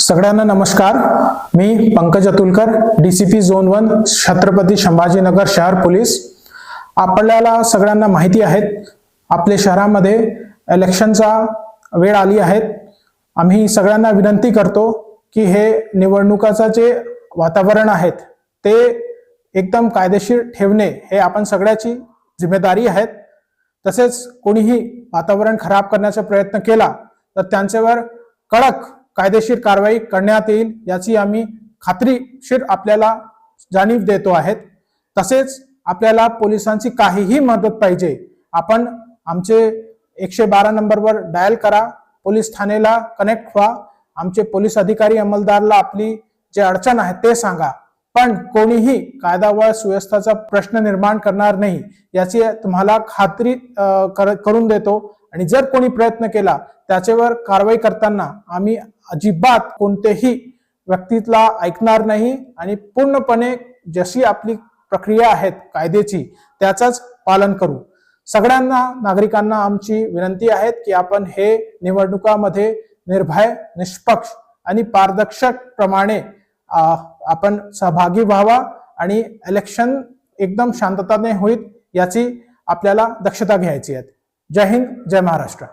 सगळ्यांना नमस्कार। मी Pankaj Atulkar, DCP zone 1 Chhatrapati Sambhajinagar शहर पोलीस। आपल्याला सगळ्यांना माहिती आहे आपल्या शहरामध्ये इलेक्शनचा वेळ आली आहे। आम्ही सगळ्यांना विनंती करतो की हे निवडणुकाचे जे वातावरण आहे ते एकदम कायदेशीर ठेवणे हे आपण सगळ्याची जिम्मेदारी आहे। तसेच कोणीही वातावरण खराब करण्याचा प्रयत्न केला तर त्यांच्यावर कडक कायदेशीर कारवाई करण्यात येईल याची आम्ही खात्रीशीर आपल्याला जाणीव देतो आहेत। तसेच आपल्याला पोलिसांची काहीही मदत पाहिजे आपण आमचे 112 नंबरवर डायल करा, पोलीस ठाण्याला कनेक्ट व्हा, आमचे पोलीस अधिकारी अंमलदारला आपली जे अडचण आहे ते सांगा, पण कोणीही कायदा व सुव्यवस्थेचा प्रश्न निर्माण करणार नाही याची तुम्हाला खात्री करून देतो। आणि जर कोणी प्रयत्न केला त्याच्यावर कारवाई करताना आम्ही अजिबात कोणतेही व्यक्तीला ऐकणार नाही आणि पूर्णपणे जशी आपली प्रक्रिया आहे कायद्याची त्याचाच पालन करू। सगळ्यांना नागरिकांना आमची विनंती आहे की आपण हे निवडणुकामध्ये निर्भय, निष्पक्ष आणि पारदर्शक प्रमाणे आपण सहभागी व्हावा आणि इलेक्शन एकदम शांतताने होईल याची आपल्याला दक्षता घ्यायची आहे। जय हिंद, जय महाराष्ट्र।